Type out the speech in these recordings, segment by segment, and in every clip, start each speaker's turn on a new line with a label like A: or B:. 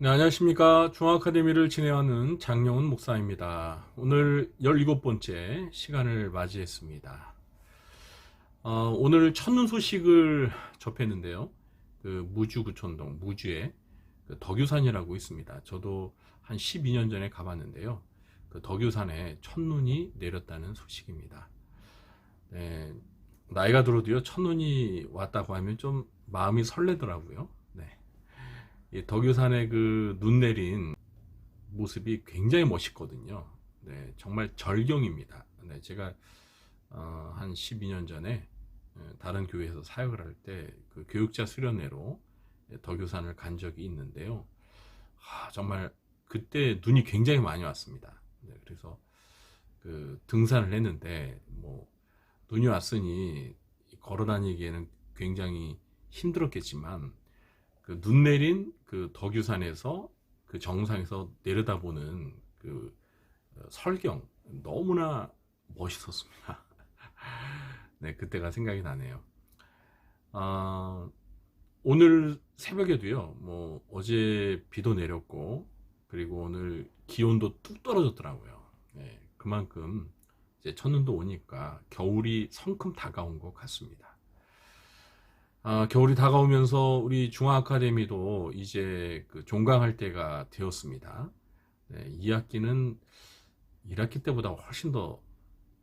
A: 네, 안녕하십니까. 중앙아카데미를 진행하는 장영훈 목사입니다. 오늘 17번째 시간을 맞이했습니다. 오늘 첫눈 소식을 접했는데요. 그 무주 구촌동, 무주에 그 덕유산이라고 있습니다. 저도 한 12년 전에 가봤는데요. 그 덕유산에 첫눈이 내렸다는 소식입니다. 네, 나이가 들어도요, 첫눈이 왔다고 하면 좀 마음이 설레더라고요. 네. 이 덕유산에 그 눈 내린 모습이 굉장히 멋있거든요. 네, 정말 절경입니다. 네, 제가 한 12년 전에 다른 교회에서 사역을 할 때 그 교육자 수련회로 덕유산을 간 적이 있는데요. 정말 그때 눈이 굉장히 많이 왔습니다. 네, 그래서 그 등산을 했는데 뭐 눈이 왔으니 걸어 다니기에는 굉장히 힘들었겠지만 그 눈 내린 그 덕유산에서 그 정상에서 내려다보는 그 설경 너무나 멋있었습니다. 네, 그때가 생각이 나네요. 아, 오늘 새벽에도요. 뭐 어제 비도 내렸고 그리고 오늘 기온도 뚝 떨어졌더라고요. 네, 그만큼 이제 첫눈도 오니까 겨울이 성큼 다가온 것 같습니다. 겨울이 다가오면서 우리 중앙아카데미도 이제 그 종강할 때가 되었습니다. 네, 2학기는 1학기 때보다 훨씬 더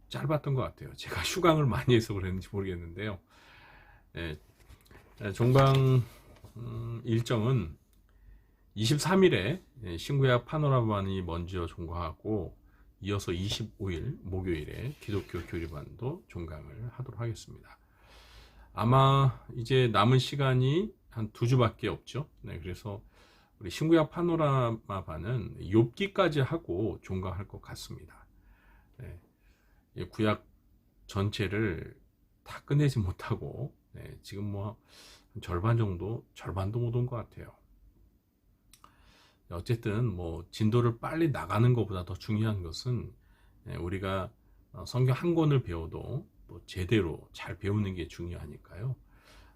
A: 짧았던 것 같아요. 제가 휴강을 많이 해서 그랬는지 모르겠는데요. 네, 종강 일정은 23일에 신구약 파노라마반이 먼저 종강하고 이어서 25일 목요일에 기독교 교리반도 종강을 하도록 하겠습니다. 아마 이제 남은 시간이 한 2주밖에 없죠. 네, 그래서 우리 신구약 파노라마반은 욥기까지 하고 종강할 것 같습니다. 네, 구약 전체를 다 끝내지 못하고 네, 지금 뭐 절반 정도, 절반도 못 온 것 같아요. 어쨌든 뭐 진도를 빨리 나가는 것보다 더 중요한 것은 우리가 성경 한 권을 배워도 또 제대로 잘 배우는 게 중요하니까요.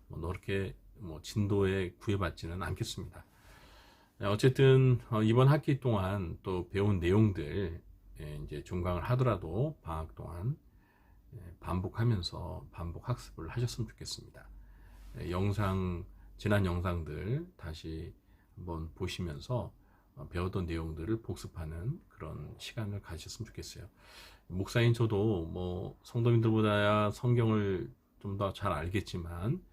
A: 뭐 그렇게 뭐 진도에 구애받지는 않겠습니다. 어쨌든 이번 학기 동안 또 배운 내용들 이제 종강을 하더라도 방학 동안 반복하면서 반복 학습을 하셨으면 좋겠습니다. 영상 지난 영상들 다시 한번 보시면서 배웠던 내용들을 복습하는 그런 시간을 가지셨으면 좋겠어요. 목사인 저도 뭐 성도님들보다야 성경을 좀 더 잘 알겠지만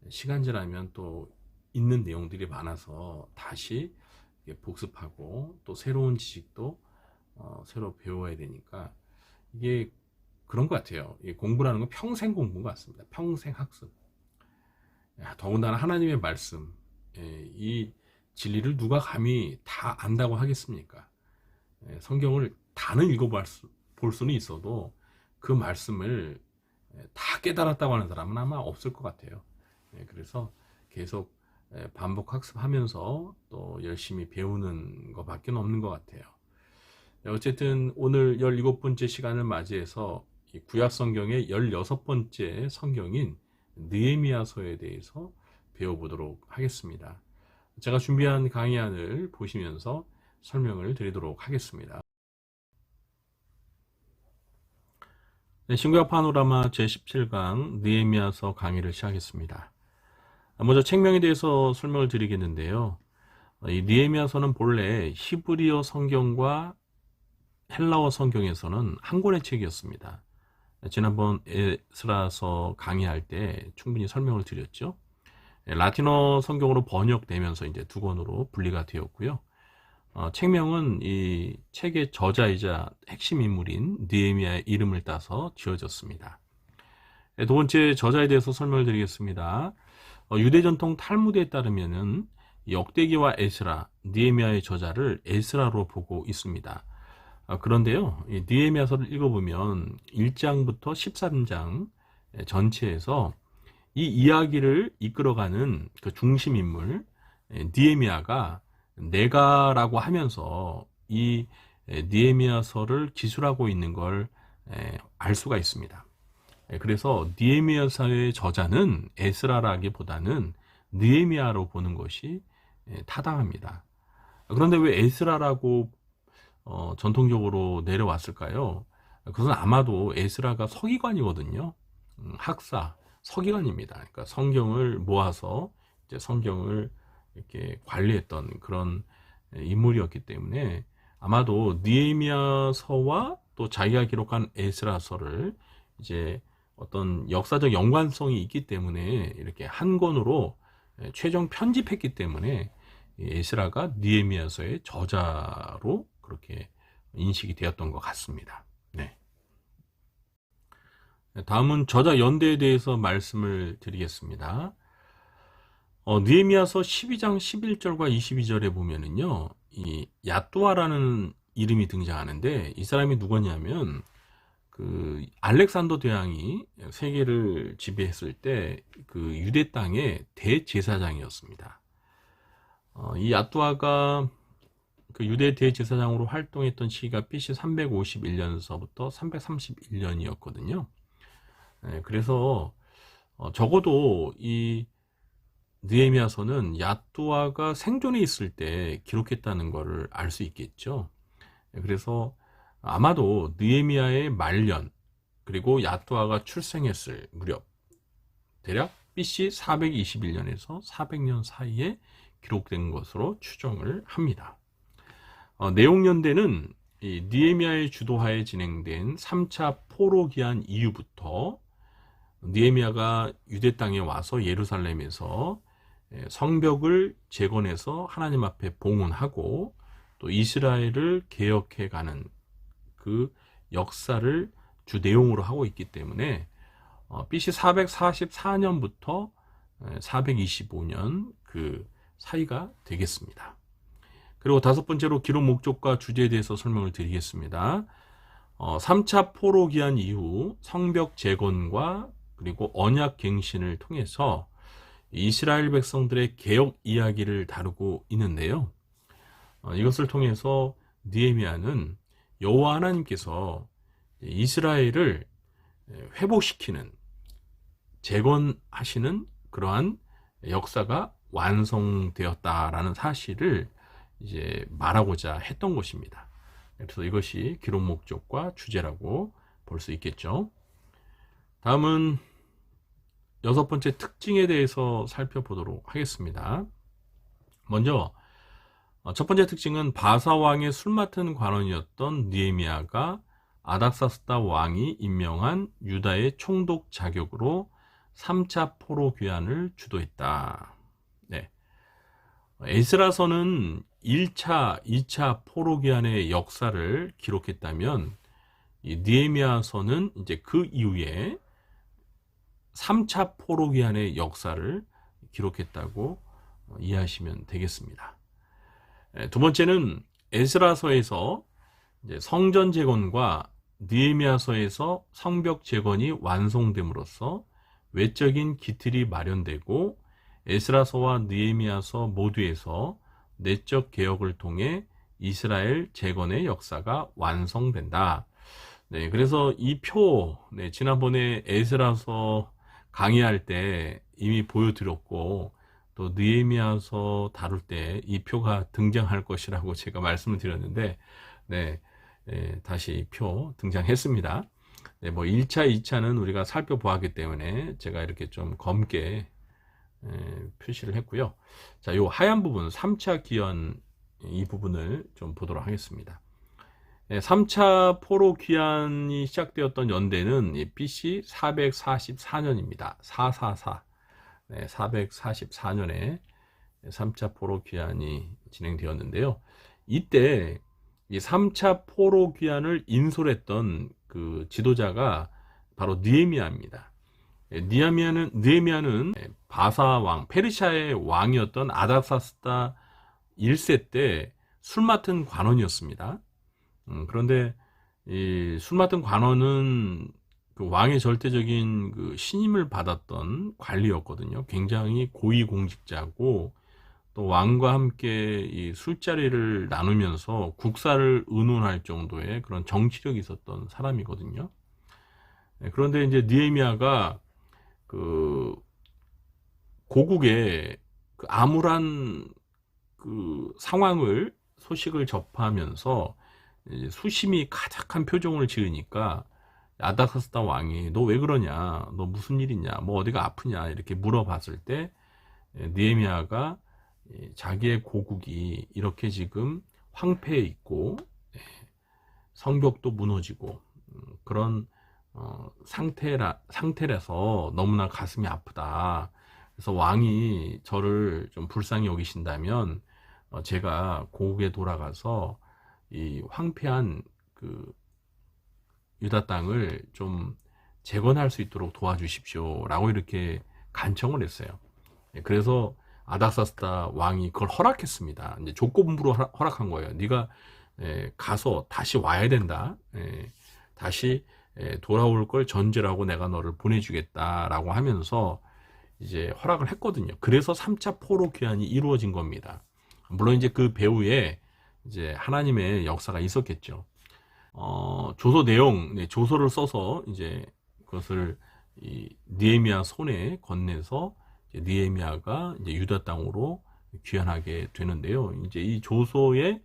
A: 시간 지나면 또 있는 내용들이 많아서 다시 복습하고 또 새로운 지식도 새로 배워야 되니까 이게 그런 것 같아요. 공부라는 건 평생 공부인 것 같습니다. 평생 학습. 더군다나 하나님의 말씀, 이 진리를 누가 감히 다 안다고 하겠습니까? 성경을 다는 볼 수는 있어도 그 말씀을 다 깨달았다고 하는 사람은 아마 없을 것 같아요. 그래서 계속 반복 학습하면서 또 열심히 배우는 것밖에 없는 것 같아요. 어쨌든 오늘 17번째 시간을 맞이해서 구약 성경의 16번째 성경인 느헤미야서에 대해서 배워보도록 하겠습니다. 제가 준비한 강의안을 보시면서 설명을 드리도록 하겠습니다. 네, 신구약 파노라마 제17강 느헤미야서 강의를 시작하겠습니다. 먼저 책명에 대해서 설명을 드리겠는데요. 이 느헤미야서는 본래 히브리어 성경과 헬라어 성경에서는 한 권의 책이었습니다. 지난번 에스라서 강의할 때 충분히 설명을 드렸죠. 라틴어 성경으로 번역되면서 이제 두 권으로 분리가 되었고요. 책명은 이 책의 저자이자 핵심 인물인 느헤미야의 이름을 따서 지어졌습니다. 두 번째 저자에 대해서 설명을 드리겠습니다. 유대 전통 탈무드에 따르면은 역대기와 에스라, 느헤미야의 저자를 에스라로 보고 있습니다. 그런데요, 이 느헤미야서를 읽어보면 1장부터 13장 전체에서 이 이야기를 이끌어가는 그 중심 인물 느헤미야가 내가라고 하면서 이 느헤미야서를 기술하고 있는 걸 알 수가 있습니다. 그래서 느헤미야서의 저자는 에스라라기보다는 느헤미야로 보는 것이 타당합니다. 그런데 왜 에스라라고 전통적으로 내려왔을까요? 그것은 아마도 에스라가 서기관이거든요. 학사, 서기관입니다. 그러니까 성경을 모아서 이제 성경을 이렇게 관리했던 그런 인물이었기 때문에 아마도 느헤미야서와 또 자기가 기록한 에스라서를 이제 어떤 역사적 연관성이 있기 때문에 이렇게 한 권으로 최종 편집했기 때문에 에스라가 느헤미야서의 저자로 그렇게 인식이 되었던 것 같습니다. 네. 다음은 저자 연대에 대해서 말씀을 드리겠습니다. 느헤미야서 12장 11절과 22절에 보면은요, 이 야뚜아라는 이름이 등장하는데 이 사람이 누구냐면 그 알렉산더 대왕이 세계를 지배했을 때 그 유대 땅의 대제사장이었습니다. 이 야뚜아가 그 유대 대제사장으로 활동했던 시기가 BC 351년서부터 331년이었거든요. 그래서 적어도 이 느헤미야서는 야뚜아가 생존해 있을 때 기록했다는 것을 알 수 있겠죠. 그래서 아마도 느헤미야의 말년 그리고 야뚜아가 출생했을 무렵 대략 BC 421년에서 400년 사이에 기록된 것으로 추정을 합니다. 내용 연대는 이 느헤미야의 주도하에 진행된 3차 포로 기한 이후부터 느헤미야가 유대 땅에 와서 예루살렘에서 성벽을 재건해서 하나님 앞에 봉헌하고 또 이스라엘을 개혁해가는 그 역사를 주 내용으로 하고 있기 때문에 BC 444년부터 425년 그 사이가 되겠습니다. 그리고 다섯 번째로 기록 목적과 주제에 대해서 설명을 드리겠습니다. 3차 포로 기한 이후 성벽 재건과 그리고 언약 갱신을 통해서 이스라엘 백성들의 개혁 이야기를 다루고 있는데요. 이것을 통해서 느헤미야는 여호와 하나님께서 이스라엘을 회복시키는 재건하시는 그러한 역사가 완성되었다라는 사실을 이제 말하고자 했던 것입니다. 그래서 이것이 기록 목적과 주제라고 볼 수 있겠죠. 다음은 여섯 번째 특징에 대해서 살펴보도록 하겠습니다. 먼저 첫 번째 특징은 바사 왕의 술 맡은 관원이었던 느헤미야가 아닥사스다 왕이 임명한 유다의 총독 자격으로 3차 포로 귀환을 주도했다. 네. 에스라서는 1차, 2차 포로 귀환의 역사를 기록했다면 이 느헤미야서는 이제 그 이후에 3차 포로 귀환의 역사를 기록했다고 이해하시면 되겠습니다. 두 번째는 에스라서에서 이제 성전 재건과 느헤미야서에서 성벽 재건이 완성됨으로써 외적인 기틀이 마련되고 에스라서와 느헤미야서 모두에서 내적 개혁을 통해 이스라엘 재건의 역사가 완성된다. 네, 그래서 이 표, 지난번에 에스라서 강의할 때 이미 보여드렸고 또 느헤미야서 다룰 때 이 표가 등장할 것이라고 제가 말씀을 드렸는데 다시 이 표 등장했습니다. 뭐 1차, 2차는 우리가 살펴보았기 때문에 제가 이렇게 좀 검게 표시를 했고요. 자, 요 하얀 부분 3차 기원 이 부분을 좀 보도록 하겠습니다. 3차 포로 귀환이 시작되었던 연대는 BC 444년입니다. 444. 444년에 3차 포로 귀환이 진행되었는데요. 이때 이 3차 포로 귀환을 인솔했던 그 지도자가 바로 느헤미야입니다. 느헤미야는 바사 왕, 페르시아의 왕이었던 아닥사스다 1세 때 술 맡은 관원이었습니다. 그런데 이 술 맡은 관원은 그 왕의 절대적인 그 신임을 받았던 관리였거든요. 굉장히 고위공직자고 또 왕과 함께 이 술자리를 나누면서 국사를 의논할 정도의 그런 정치력이 있었던 사람이거든요. 그런데 이제 느헤미야가 그 고국의 그 암울한 그 상황을 소식을 접하면서 수심이 가득한 표정을 지으니까 아닥사스다 왕이 너 왜 그러냐, 너 무슨 일 있냐, 뭐 어디가 아프냐 이렇게 물어봤을 때 느헤미야가 자기의 고국이 이렇게 지금 황폐해 있고 성벽도 무너지고 그런 상태라서 너무나 가슴이 아프다. 그래서 왕이 저를 좀 불쌍히 여기신다면 제가 고국에 돌아가서 이 황폐한 그 유다 땅을 좀 재건할 수 있도록 도와주십시오 라고 이렇게 간청을 했어요. 그래서 아닥사스다 왕이 그걸 허락했습니다. 이제 조건부로 허락한 거예요. 네가 가서 다시 와야 된다. 다시 돌아올 걸 전제라고 내가 너를 보내주겠다라고 하면서 이제 허락을 했거든요. 그래서 3차 포로 귀환이 이루어진 겁니다. 물론 이제 그 배후에 이제 하나님의 역사가 있었겠죠. 조서 내용, 조서를 써서 이제 그것을 이 느헤미야 손에 건네서 이제 느헤미야가 이제 유다 땅으로 귀환하게 되는데요. 이제 이 조서에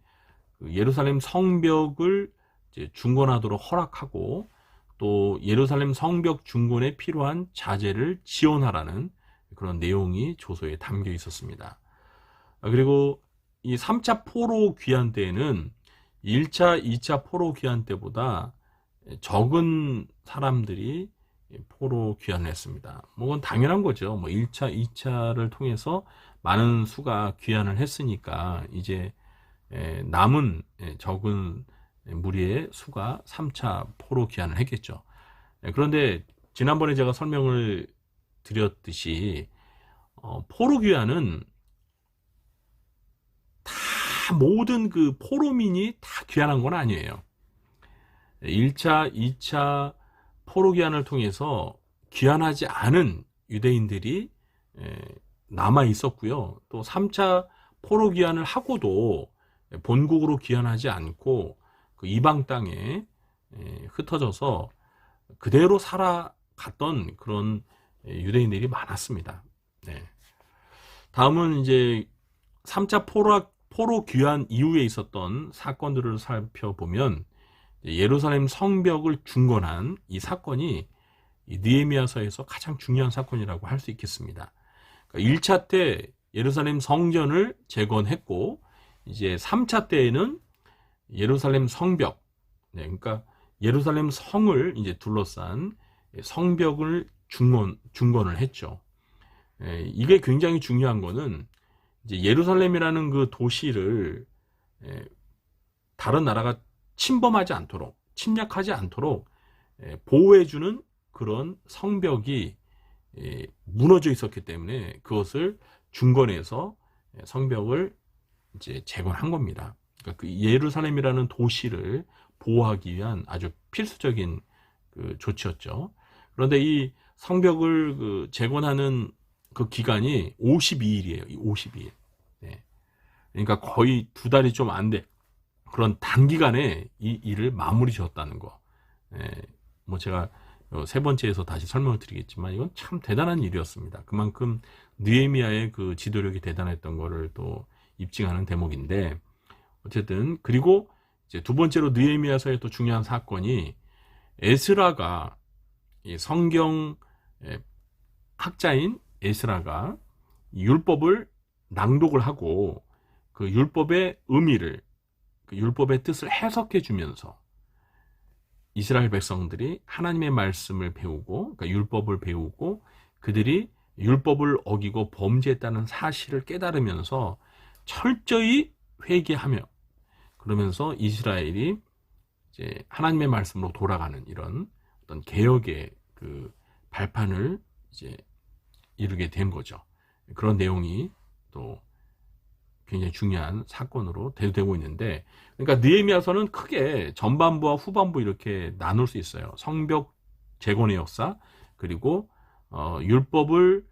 A: 예루살렘 성벽을 이제 중건하도록 허락하고 또 예루살렘 성벽 중건에 필요한 자재를 지원하라는 그런 내용이 조서에 담겨 있었습니다. 그리고 이 3차 포로 귀환 때에는 1차, 2차 포로 귀환 때보다 적은 사람들이 포로 귀환을 했습니다. 뭐 그건 당연한 거죠. 뭐 1차, 2차를 통해서 많은 수가 귀환을 했으니까 이제 남은 적은 무리의 수가 3차 포로 귀환을 했겠죠. 그런데 지난번에 제가 설명을 드렸듯이 포로 귀환은 다 모든 그 포로민이 다 귀환한 건 아니에요. 1차, 2차 포로 귀환을 통해서 귀환하지 않은 유대인들이 남아 있었고요. 또 3차 포로 귀환을 하고도 본국으로 귀환하지 않고 그 이방 땅에 흩어져서 그대로 살아갔던 그런 유대인들이 많았습니다. 다음은 이제 3차 포로 귀환 이후에 있었던 사건들을 살펴보면 예루살렘 성벽을 중건한 이 사건이 느헤미야서에서 가장 중요한 사건이라고 할 수 있겠습니다. 그러니까 1차 때 예루살렘 성전을 재건했고 이제 3차 때에는 예루살렘 성벽, 그러니까 예루살렘 성을 이제 둘러싼 성벽을 중건을 했죠. 이게 굉장히 중요한 거는 이제 예루살렘이라는 그 도시를 다른 나라가 침범하지 않도록, 침략하지 않도록 보호해주는 그런 성벽이 무너져 있었기 때문에 그것을 중건해서 성벽을 이제 재건한 겁니다. 그러니까 그 예루살렘이라는 도시를 보호하기 위한 아주 필수적인 그 조치였죠. 그런데 이 성벽을 그 재건하는 그 기간이 52일이에요. 52일. 그러니까 거의 2달이 좀 안 돼. 그런 단기간에 이 일을 마무리 지었다는 거. 뭐 제가 3번째에서 다시 설명을 드리겠지만 이건 참 대단한 일이었습니다. 그만큼 느헤미야의 그 지도력이 대단했던 거를 또 입증하는 대목인데, 어쨌든 그리고 이제 2번째로 느헤미야서의 또 중요한 사건이 에스라가, 이 성경 학자인 에스라가 율법을 낭독을 하고 그 율법의 의미를, 그 율법의 뜻을 해석해 주면서 이스라엘 백성들이 하나님의 말씀을 배우고, 그러니까 율법을 배우고 그들이 율법을 어기고 범죄했다는 사실을 깨달으면서 철저히 회개하며, 그러면서 이스라엘이 이제 하나님의 말씀으로 돌아가는 이런 어떤 개혁의 그 발판을 이제 이루게 된 거죠. 그런 내용이 또 굉장히 중요한 사건으로 대두되고 있는데, 그러니까 느헤미야서는 크게 전반부와 후반부 이렇게 나눌 수 있어요. 성벽 재건의 역사, 그리고 율법을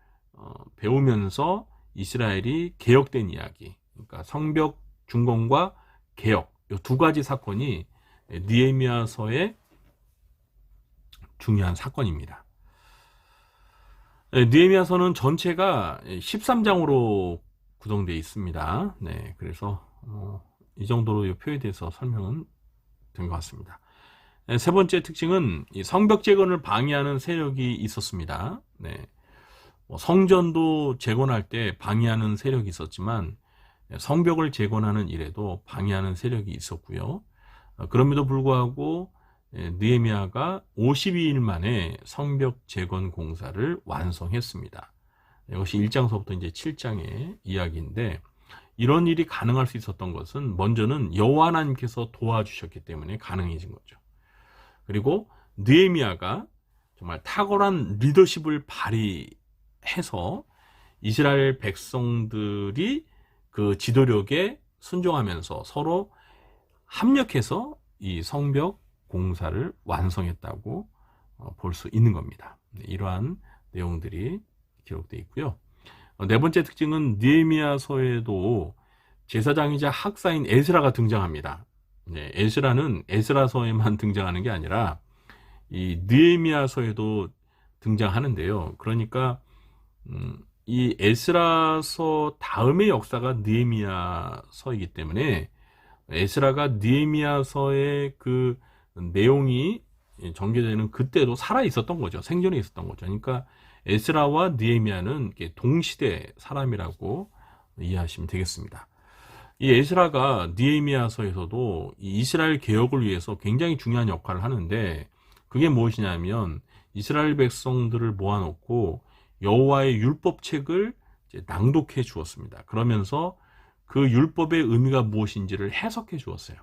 A: 배우면서 이스라엘이 개혁된 이야기. 그러니까 성벽 중건과 개혁, 이 2가지 사건이 느헤미야서의 중요한 사건입니다. 느헤미야서는 전체가 13장으로 구성되어 있습니다. 네, 그래서 이 정도로 이 표에 대해서 설명은 된 것 같습니다. 네, 세 번째 특징은 이 성벽 재건을 방해하는 세력이 있었습니다. 네, 성전도 재건할 때 방해하는 세력이 있었지만 성벽을 재건하는 일에도 방해하는 세력이 있었고요. 그럼에도 불구하고 느헤미야가 52일 만에 성벽 재건 공사를 완성했습니다. 이것이 1장서부터 이제 7장의 이야기인데, 이런 일이 가능할 수 있었던 것은 먼저는 여호와 하나님께서 도와주셨기 때문에 가능해진 거죠. 그리고 느헤미야가 정말 탁월한 리더십을 발휘해서 이스라엘 백성들이 그 지도력에 순종하면서 서로 합력해서 이 성벽 공사를 완성했다고 볼 수 있는 겁니다. 이러한 내용들이 기록되어 있고요. 네 번째 특징은 느헤미야서에도 제사장이자 학사인 에스라가 등장합니다. 네, 에스라는 에스라서에만 등장하는 게 아니라 이 느헤미야서에도 등장하는데요. 그러니까 이 에스라서 다음의 역사가 느헤미야서이기 때문에 에스라가 느헤미야서의 그 내용이 전개되는 그때도 살아 있었던 거죠. 생존해 있었던 거죠. 그러니까 에스라와 느헤미야는 동시대 사람이라고 이해하시면 되겠습니다. 이 에스라가 느헤미야서에서도 이 이스라엘 개혁을 위해서 굉장히 중요한 역할을 하는데, 그게 무엇이냐면 이스라엘 백성들을 모아놓고 여호와의 율법책을 낭독해 주었습니다. 그러면서 그 율법의 의미가 무엇인지를 해석해 주었어요.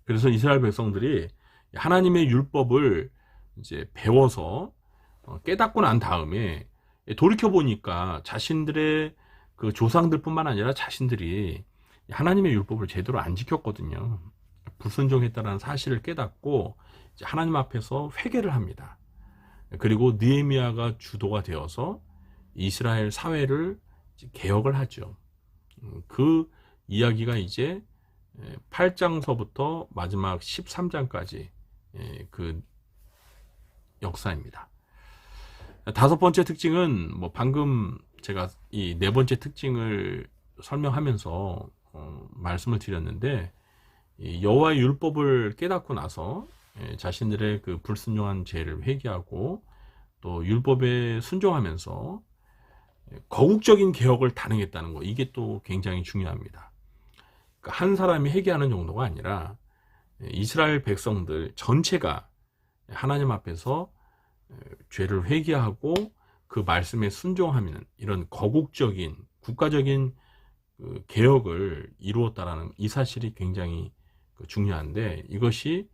A: 그래서 이스라엘 백성들이 하나님의 율법을 이제 배워서 깨닫고 난 다음에 돌이켜 보니까 자신들의 그 조상들뿐만 아니라 자신들이 하나님의 율법을 제대로 안 지켰거든요. 불순종했다는 사실을 깨닫고 하나님 앞에서 회개를 합니다. 그리고 느헤미야가 주도가 되어서 이스라엘 사회를 개혁을 하죠. 그 이야기가 이제 8장서부터 마지막 13장까지 그 역사입니다. 다섯 번째 특징은 방금 제가 이 네 번째 특징을 설명하면서 말씀을 드렸는데, 여호와의 율법을 깨닫고 나서 자신들의 그 불순종한 죄를 회개하고 또 율법에 순종하면서 거국적인 개혁을 단행했다는 거, 이게 또 굉장히 중요합니다. 그러니까 한 사람이 회개하는 정도가 아니라 이스라엘 백성들 전체가 하나님 앞에서 죄를 회개하고 그 말씀에 순종하는 이런 거국적인 국가적인 개혁을 이루었다라는 이 사실이 굉장히 중요한데, 이것이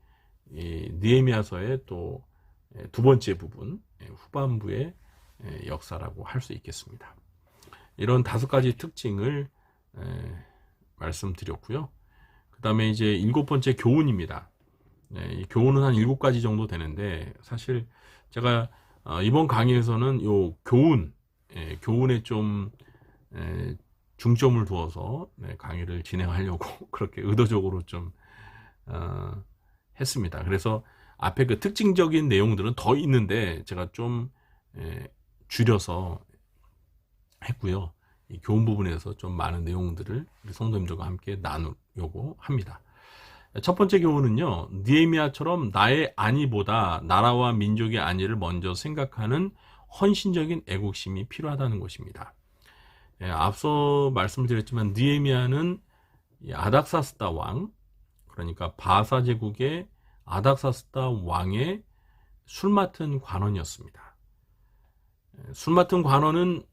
A: 느헤미야서의 또 두 번째 부분, 후반부의 역사라고 할 수 있겠습니다. 이런 다섯 가지 특징을 말씀드렸고요. 그 다음에 이제 일곱 번째 교훈입니다. 이 교훈은 한 7가지 정도 되는데, 사실 제가 이번 강의에서는 요 교훈에 좀 중점을 두어서 강의를 진행하려고 그렇게 의도적으로 좀 했습니다. 그래서 앞에 그 특징적인 내용들은 더 있는데 제가 좀 줄여서 했고요. 이 교훈 부분에서 좀 많은 내용들을 우리 성도님들과 함께 나누려고 합니다. 첫 번째 교훈은요, 느헤미야처럼 나의 안위보다 나라와 민족의 안위를 먼저 생각하는 헌신적인 애국심이 필요하다는 것입니다. 앞서 말씀드렸지만 느헤미야는 아닥사스다 왕, 그러니까 바사 제국의 아닥사스다 왕의 술 맡은 관원이었습니다. 술 맡은 관원은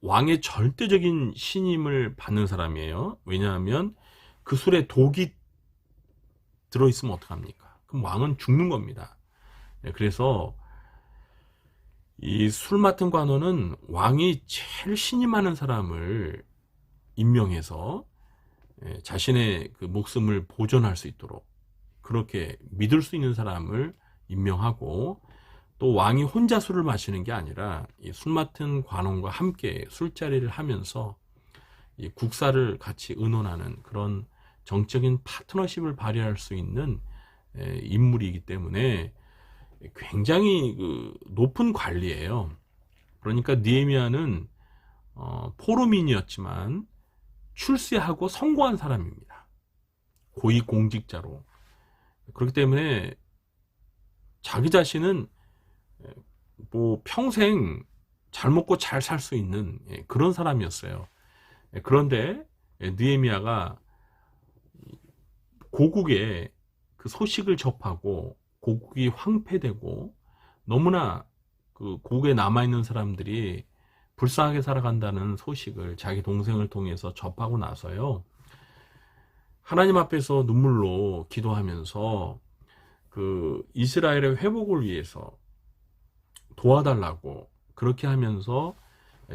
A: 왕의 절대적인 신임을 받는 사람이에요. 왜냐하면 그 술에 독이 들어있으면 어떡합니까? 그럼 왕은 죽는 겁니다. 그래서 이 술 맡은 관원은 왕이 제일 신임하는 사람을 임명해서 자신의 그 목숨을 보존할 수 있도록 그렇게 믿을 수 있는 사람을 임명하고, 또 왕이 혼자 술을 마시는 게 아니라 이 술 맡은 관원과 함께 술자리를 하면서 이 국사를 같이 의논하는 그런 정적인 파트너십을 발휘할 수 있는 인물이기 때문에 굉장히 높은 관리예요. 그러니까 느헤미야는 포로민이었지만 출세하고 성공한 사람입니다. 고위공직자로. 그렇기 때문에 자기 자신은 뭐 평생 잘 먹고 잘 살 수 있는 그런 사람이었어요. 그런데 느헤미야가 고국에 그 소식을 접하고 고국이 황폐되고 너무나 그 고국에 남아있는 사람들이 불쌍하게 살아간다는 소식을 자기 동생을 통해서 접하고 나서요, 하나님 앞에서 눈물로 기도하면서 그 이스라엘의 회복을 위해서 도와달라고 그렇게 하면서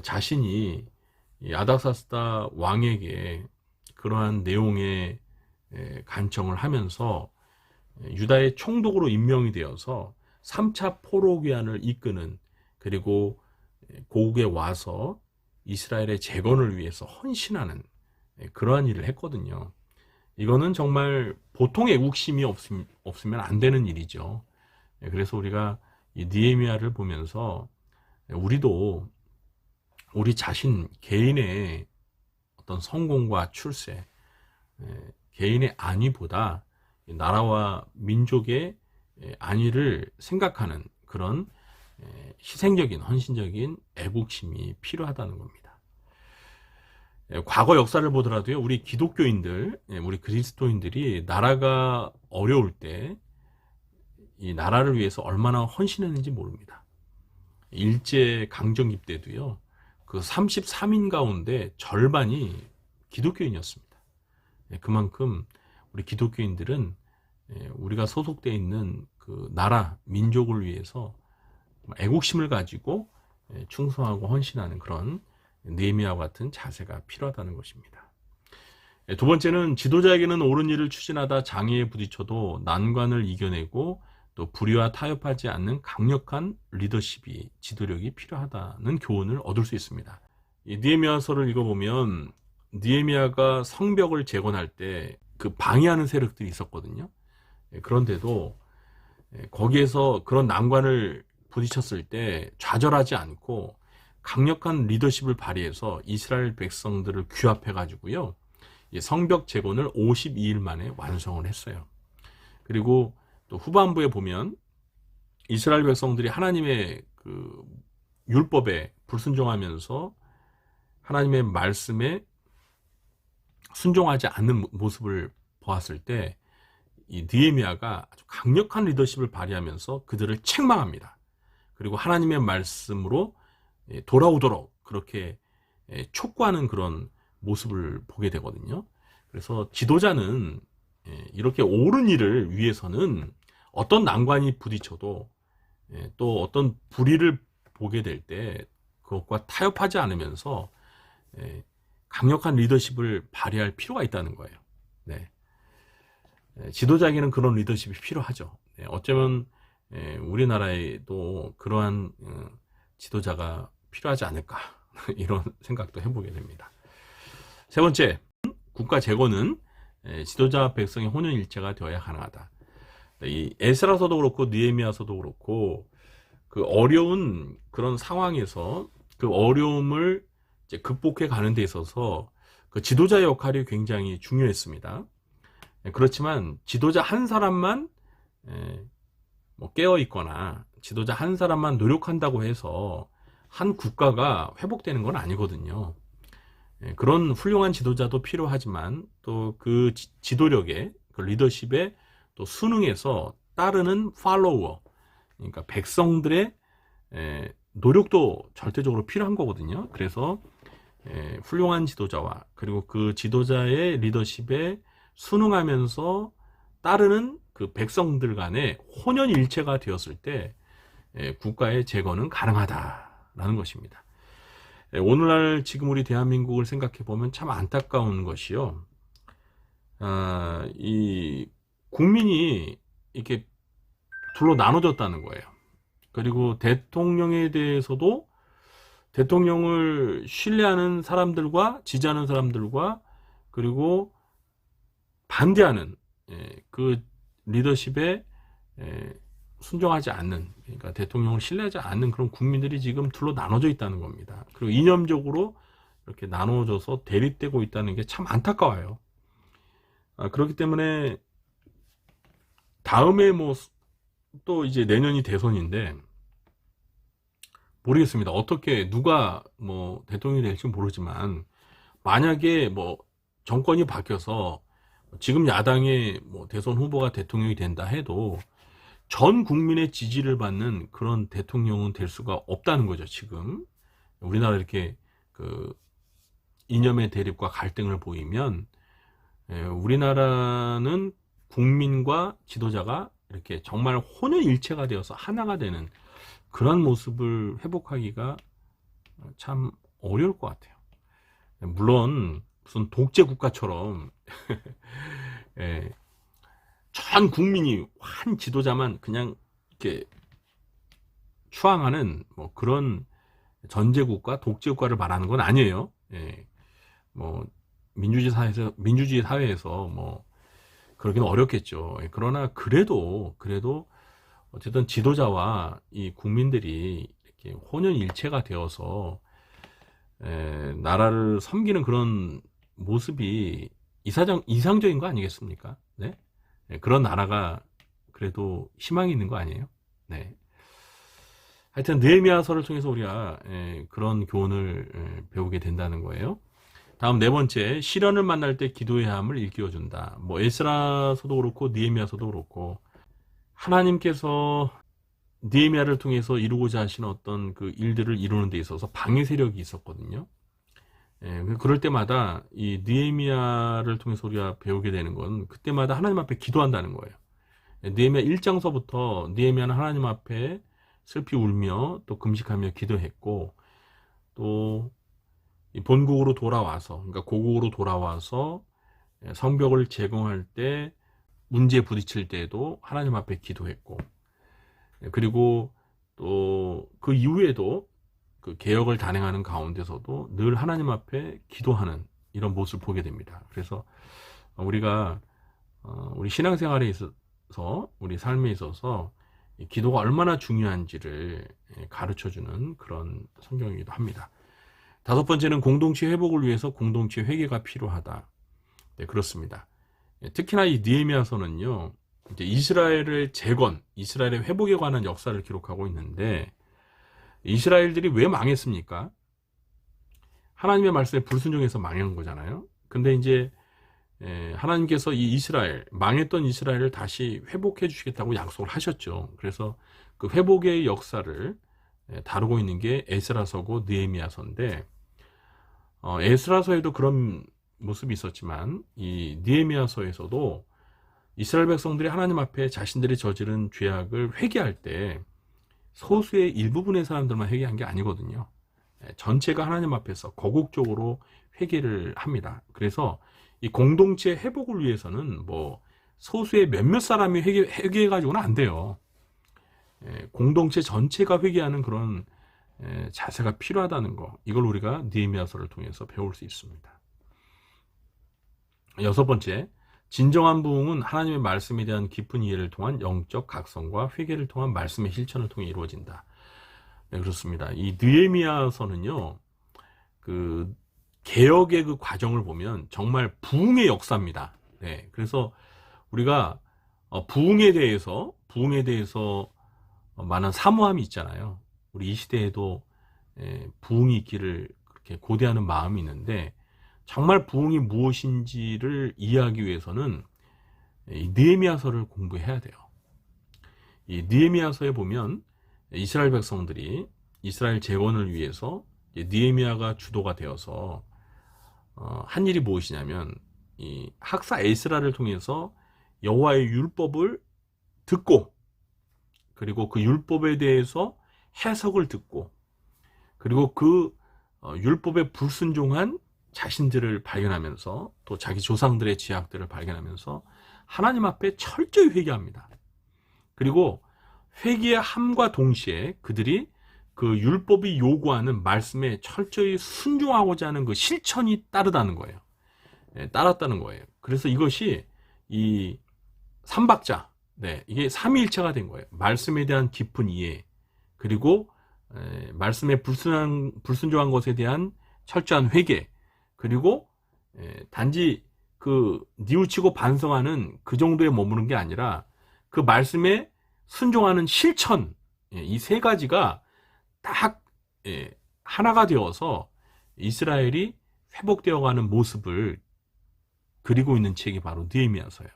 A: 자신이 아닥사스다 왕에게 그러한 내용의 간청을 하면서 유다의 총독으로 임명이 되어서 3차 포로기한을 이끄는, 그리고 고국에 와서 이스라엘의 재건을 위해서 헌신하는 그러한 일을 했거든요. 이거는 정말 보통 애국심이 없으면 안 되는 일이죠. 그래서 우리가 이 느헤미야를 보면서 우리도 우리 자신 개인의 어떤 성공과 출세, 개인의 안위보다 나라와 민족의 안위를 생각하는 그런 희생적인, 헌신적인 애국심이 필요하다는 겁니다. 과거 역사를 보더라도요, 우리 기독교인들, 우리 그리스도인들이 나라가 어려울 때 이 나라를 위해서 얼마나 헌신했는지 모릅니다. 일제 강점기 때도요, 그 33인 가운데 절반이 기독교인이었습니다. 그만큼 우리 기독교인들은 우리가 소속되어 있는 그 나라, 민족을 위해서 애국심을 가지고 충성하고 헌신하는 그런 느헤미야와 같은 자세가 필요하다는 것입니다. 두 번째는 지도자에게는 옳은 일을 추진하다 장애에 부딪혀도 난관을 이겨내고 또 불의와 타협하지 않는 강력한 리더십이, 지도력이 필요하다는 교훈을 얻을 수 있습니다. 이 느헤미야서를 읽어보면 느헤미야가 성벽을 재건할 때 그 방해하는 세력들이 있었거든요. 그런데도 거기에서 그런 난관을 부딪혔을 때 좌절하지 않고 강력한 리더십을 발휘해서 이스라엘 백성들을 규합해 가지고요, 성벽 재건을 52일 만에 완성을 했어요. 그리고 또 후반부에 보면 이스라엘 백성들이 하나님의 그 율법에 불순종하면서 하나님의 말씀에 순종하지 않는 모습을 보았을 때 이 느헤미야가 아주 강력한 리더십을 발휘하면서 그들을 책망합니다. 그리고 하나님의 말씀으로 돌아오도록 그렇게 촉구하는 그런 모습을 보게 되거든요. 그래서 지도자는 이렇게 옳은 일을 위해서는 어떤 난관이 부딪혀도 또 어떤 불의를 보게 될 때 그것과 타협하지 않으면서 강력한 리더십을 발휘할 필요가 있다는 거예요. 네. 지도자에게는 그런 리더십이 필요하죠. 어쩌면 우리나라에도 그러한 지도자가 필요하지 않을까 이런 생각도 해보게 됩니다. 세 번째, 국가 재건은 지도자와 백성의 혼연일체가 되어야 가능하다. 이 에스라서도 그렇고 느헤미야서도 그렇고 그 어려운 그런 상황에서 그 어려움을 이제 극복해 가는 데 있어서 그 지도자의 역할이 굉장히 중요했습니다. 그렇지만 지도자 한 사람만 뭐 깨어 있거나 지도자 한 사람만 노력한다고 해서 한 국가가 회복되는 건 아니거든요. 그런 훌륭한 지도자도 필요하지만 또 그 지도력에, 그 리더십에 또 순응해서 따르는 팔로워, 그러니까 백성들의 노력도 절대적으로 필요한 거거든요. 그래서 훌륭한 지도자와 그리고 그 지도자의 리더십에 순응하면서 따르는 그 백성들 간의 혼연일체가 되었을 때 국가의 재건은 가능하다라는 것입니다. 오늘날 지금 우리 대한민국을 생각해 보면 참 안타까운 것이요. 이 국민이 이렇게 둘로 나눠졌다는 거예요. 그리고 대통령에 대해서도 대통령을 신뢰하는 사람들과 지지하는 사람들과 그리고 반대하는 그 리더십에 순종하지 않는, 그러니까 대통령을 신뢰하지 않는 그런 국민들이 지금 둘로 나눠져 있다는 겁니다. 그리고 이념적으로 이렇게 나눠져서 대립되고 있다는 게 참 안타까워요. 그렇기 때문에 다음에 뭐 또 이제 내년이 대선인데 모르겠습니다. 어떻게 누가 뭐 대통령이 될지 모르지만 만약에 뭐 정권이 바뀌어서 지금 야당의 뭐 대선 후보가 대통령이 된다 해도 전 국민의 지지를 받는 그런 대통령은 될 수가 없다는 거죠. 지금 우리나라 이렇게 그 이념의 대립과 갈등을 보이면 우리나라는 국민과 지도자가 이렇게 정말 혼연일체가 되어서 하나가 되는 그런 모습을 회복하기가 참 어려울 것 같아요. 물론 무슨 독재 국가처럼 전 국민이 한 지도자만 그냥 이렇게 추앙하는 뭐 그런 전제국가, 독재국가를 말하는 건 아니에요. 뭐 민주주의 사회에서 뭐 그러기는 어렵겠죠. 그러나 그래도 어쨌든 지도자와 이 국민들이 이렇게 혼연일체가 되어서 나라를 섬기는 그런 모습이 이상적인 거 아니겠습니까? 네? 그런 나라가 그래도 희망이 있는 거 아니에요? 네. 하여튼 느헤미야서를 통해서 우리가 그런 교훈을 배우게 된다는 거예요. 다음 네 번째, 시련을 만날 때 기도해야 함을 일깨워준다. 뭐 에스라서도 그렇고 느헤미야서도 그렇고 하나님께서 느헤미야를 통해서 이루고자 하시는 어떤 그 일들을 이루는 데 있어서 방해 세력이 있었거든요. 그럴 때마다 이 느헤미야를 통해서 우리가 배우게 되는 건 그때마다 하나님 앞에 기도한다는 거예요. 느헤미야 1장서부터 느헤미야는 하나님 앞에 슬피 울며 또 금식하며 기도했고 또 본국으로 돌아와서, 그러니까 고국으로 돌아와서 성벽을 재건할 때 문제에 부딪힐 때에도 하나님 앞에 기도했고, 그리고 또 그 이후에도 그 개혁을 단행하는 가운데서도 늘 하나님 앞에 기도하는 이런 모습을 보게 됩니다. 그래서 우리가 우리 신앙생활에 있어서, 우리 삶에 있어서 기도가 얼마나 중요한지를 가르쳐주는 그런 성경이기도 합니다. 다섯 번째는 공동체 회복을 위해서 공동체 회개가 필요하다. 네, 그렇습니다. 특히나 이 느헤미야서는요, 이제 이스라엘의 재건, 이스라엘의 회복에 관한 역사를 기록하고 있는데, 이스라엘들이 왜 망했습니까? 하나님의 말씀에 불순종해서 망한 거잖아요. 근데 이제 하나님께서 이 망했던 이스라엘을 다시 회복해 주시겠다고 약속을 하셨죠. 그래서 그 회복의 역사를 다루고 있는 게 에스라서고 느헤미야서인데, 에스라서에도 그런 모습이 있었지만 이 느헤미야서에서도 이스라엘 백성들이 하나님 앞에 자신들이 저지른 죄악을 회개할 때 소수의 일부분의 사람들만 회개한 게 아니거든요. 전체가 하나님 앞에서 거국적으로 회개를 합니다. 그래서 이 공동체 회복을 위해서는 뭐 소수의 몇몇 사람이 회개해가지고는 안 돼요. 공동체 전체가 회개하는 그런 자세가 필요하다는 거, 이걸 우리가 느헤미야서를 통해서 배울 수 있습니다. 여섯 번째, 진정한 부흥은 하나님의 말씀에 대한 깊은 이해를 통한 영적 각성과 회개를 통한 말씀의 실천을 통해 이루어진다. 네, 그렇습니다. 이 느헤미야서는요, 그 개혁의 그 과정을 보면 정말 부흥의 역사입니다. 네, 그래서 우리가 부흥에 대해서 많은 사모함이 있잖아요. 우리 이 시대에도 부흥이 있기를 그렇게 고대하는 마음이 있는데, 정말 부흥이 무엇인지를 이해하기 위해서는 이 느헤미야서를 공부해야 돼요. 이 느헤미야서에 보면 이스라엘 백성들이 이스라엘 재건을 위해서 느헤미야가 주도가 되어서 한 일이 무엇이냐면, 이 학사 에스라를 통해서 여호와의 율법을 듣고, 그리고 그 율법에 대해서 해석을 듣고, 그리고 그 율법에 불순종한 자신들을 발견하면서 또 자기 조상들의 죄악들을 발견하면서 하나님 앞에 철저히 회개합니다. 그리고 회개함과 동시에 그들이 그 율법이 요구하는 말씀에 철저히 순종하고자 하는 그 실천이 따르다는 거예요. 따랐다는 거예요. 그래서 이것이 이 삼박자, 이게 삼위일체가 된 거예요. 말씀에 대한 깊은 이해, 그리고 말씀에 불순종한 것에 대한 철저한 회개, 그리고 단지 그 뉘우치고 반성하는 그 정도에 머무는 게 아니라 그 말씀에 순종하는 실천, 이 세 가지가 딱 하나가 되어서 이스라엘이 회복되어가는 모습을 그리고 있는 책이 바로 느헤미야서예요.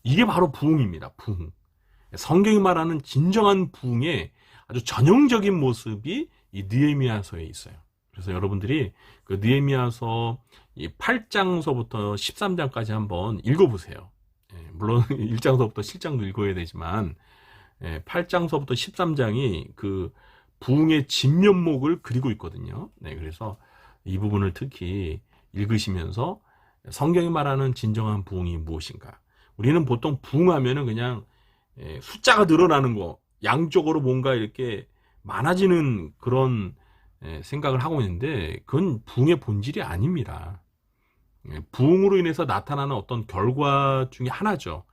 A: 이게 바로 부흥입니다. 부흥. 성경이 말하는 진정한 부흥의 아주 전형적인 모습이 이 느헤미야서에 있어요. 그래서 여러분들이 그 느헤미야서 이 8장서부터 13장까지 한번 읽어보세요. 물론 1장서부터 7장도 읽어야 되지만 8장서부터 13장이 그 부흥의 진면목을 그리고 있거든요. 그래서 이 부분을 특히 읽으시면서 성경이 말하는 진정한 부흥이 무엇인가. 우리는 보통 부흥하면은 그냥 숫자가 늘어나는 거, 양쪽으로 뭔가 이렇게 많아지는 그런 생각을 하고 있는데 그건 부흥의 본질이 아닙니다. 부흥으로 인해서 나타나는 어떤 결과 중에 하나죠.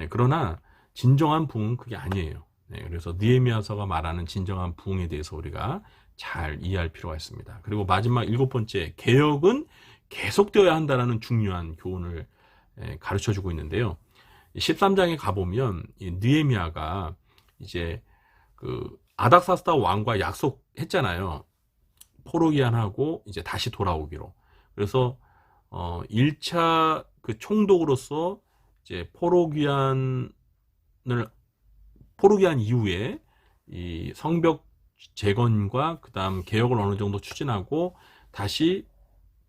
A: 그러나 진정한 부흥은 그게 아니에요. 그래서 느헤미야서가 말하는 진정한 부흥에 대해서 우리가 잘 이해할 필요가 있습니다. 그리고 마지막 7번째, 개혁은 계속되어야 한다는 중요한 교훈을 가르쳐주고 있는데요. 13장에 가보면 이 느헤미야가 이제 그 아닥사스다 왕과 약속했잖아요. 포로기한하고 이제 다시 돌아오기로. 그래서 1차 그 총독으로서 이제 포로기한 이후에 이 성벽 재건과 그다음 개혁을 어느 정도 추진하고 다시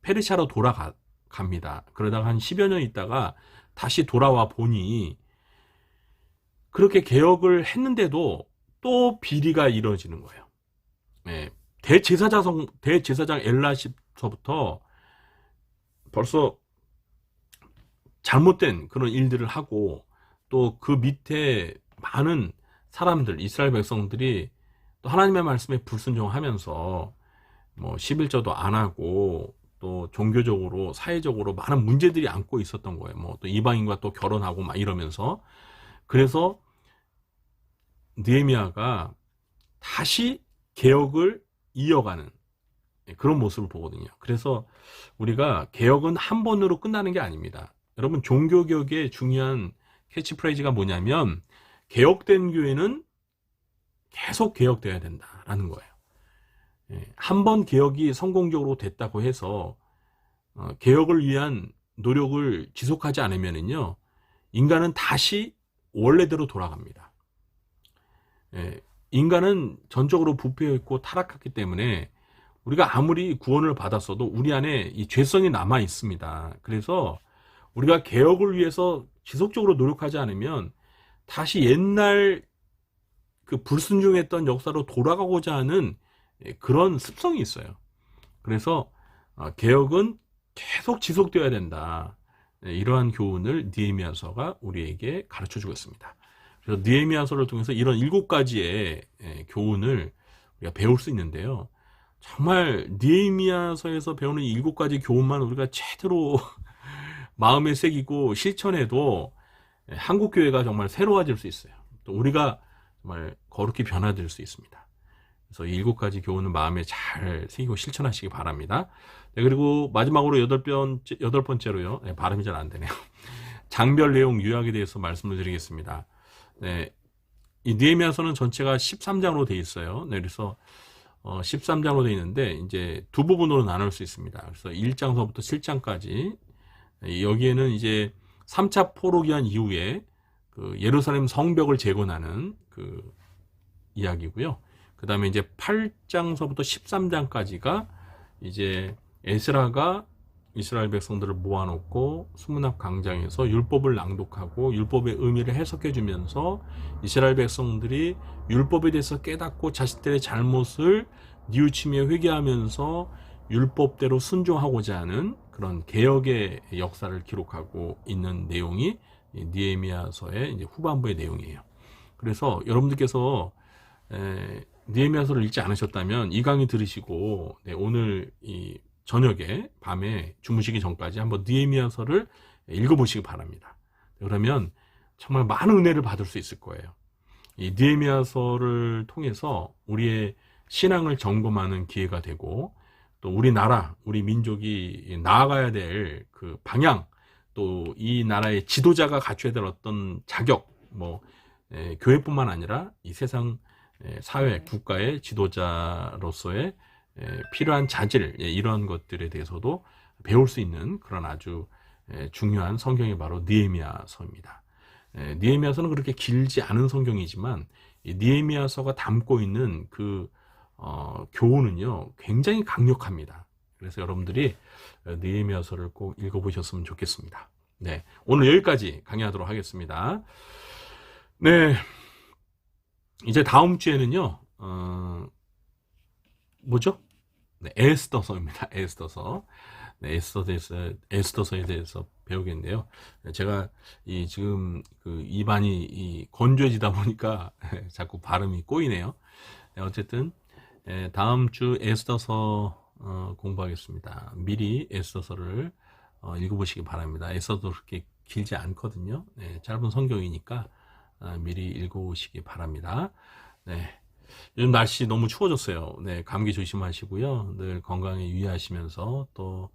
A: 페르시아로 돌아갑니다. 그러다가 한 10여 년 있다가 다시 돌아와 보니 그렇게 개혁을 했는데도 또 비리가 이루어지는 거예요. 대제사장 엘라십서부터 벌써 잘못된 그런 일들을 하고 또 그 밑에 많은 사람들, 이스라엘 백성들이 또 하나님의 말씀에 불순종하면서 뭐 11조도 안 하고 또 종교적으로 사회적으로 많은 문제들이 안고 있었던 거예요. 뭐 또 이방인과 또 결혼하고 막 이러면서. 그래서 느헤미야가 다시 개혁을 이어가는 그런 모습을 보거든요. 그래서 우리가 개혁은 한 번으로 끝나는 게 아닙니다. 여러분, 종교개혁의 중요한 캐치프레이즈가 뭐냐면 개혁된 교회는 계속 개혁돼야 된다라는 거예요. 한 번 개혁이 성공적으로 됐다고 해서 개혁을 위한 노력을 지속하지 않으면요, 인간은 다시 원래대로 돌아갑니다. 인간은 전적으로 부패했고 타락했기 때문에 우리가 아무리 구원을 받았어도 우리 안에 이 죄성이 남아 있습니다. 그래서 우리가 개혁을 위해서 지속적으로 노력하지 않으면 다시 옛날 그 불순종했던 역사로 돌아가고자 하는 그런 습성이 있어요. 그래서 개혁은 계속 지속되어야 된다. 이러한 교훈을 느헤미야서가 우리에게 가르쳐주고 있습니다. 그래서 느헤미야서를 통해서 이런 7가지의 교훈을 우리가 배울 수 있는데요. 정말 느헤미야서에서 배우는 7가지 교훈만 우리가 제대로 마음에 새기고 실천해도 한국교회가 정말 새로워질 수 있어요. 또 우리가 정말 거룩히 변화될 수 있습니다. 그래서 7가지 교훈을 마음에 잘 새기고 실천하시기 바랍니다. 그리고 마지막으로 8번째로요. 발음이 잘 안 되네요. 장별 내용 요약에 대해서 말씀을 드리겠습니다. 이 느헤미야서는 전체가 13장으로 되어 있어요. 그래서 13장으로 되어 있는데 이제 두 부분으로 나눌 수 있습니다. 그래서 1장서부터 7장까지 여기에는 이제 3차 포로기한 이후에 그 예루살렘 성벽을 재건하는 그 이야기고요. 그 다음에 이제 8장서부터 13장까지가 이제 에스라가 이스라엘 백성들을 모아놓고 수문학 광장에서 율법을 낭독하고 율법의 의미를 해석해 주면서 이스라엘 백성들이 율법에 대해서 깨닫고 자신들의 잘못을 뉘우치며 회개하면서 율법대로 순종하고자 하는 그런 개혁의 역사를 기록하고 있는 내용이 느헤미야서의 이제 후반부의 내용이에요. 그래서 여러분들께서 느헤미야서를 읽지 않으셨다면 이 강의 들으시고 오늘 이 저녁에 밤에 주무시기 전까지 한번 느헤미야서를 읽어보시기 바랍니다. 그러면 정말 많은 은혜를 받을 수 있을 거예요. 이 느헤미야서를 통해서 우리의 신앙을 점검하는 기회가 되고 또 우리나라, 우리 민족이 나아가야 될 그 방향, 또 이 나라의 지도자가 갖춰야 될 어떤 자격, 뭐 교회뿐만 아니라 이 세상 사회, 국가의 지도자로서의 필요한 자질, 이런 것들에 대해서도 배울 수 있는 그런 아주 중요한 성경이 바로 느헤미야서입니다. 느헤미야서는 그렇게 길지 않은 성경이지만 이 느헤미야서가 담고 있는 그 교훈은요 굉장히 강력합니다. 그래서 여러분들이 느헤미야서를 꼭 읽어보셨으면 좋겠습니다. 네, 오늘 여기까지 강의하도록 하겠습니다. 네, 이제 다음 주에는요 뭐죠? 네, 에스더서입니다. 에스더서. 네, 에스더서에 대해서 배우겠는데요. 제가 지금 그 입안이 건조해지다 보니까 자꾸 발음이 꼬이네요. 네, 어쨌든 다음 주 에스더서 공부하겠습니다. 미리 에스더서를 읽어보시기 바랍니다. 에스더도 그렇게 길지 않거든요. 네, 짧은 성경이니까 미리 읽어보시기 바랍니다. 네. 요즘 날씨 너무 추워졌어요. 네, 감기 조심하시고요. 늘 건강에 유의하시면서 또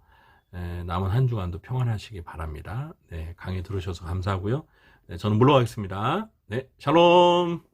A: 남은 한 주간도 평안하시기 바랍니다. 네, 강의 들으셔서 감사하고요. 네, 저는 물러가겠습니다. 네, 샬롬.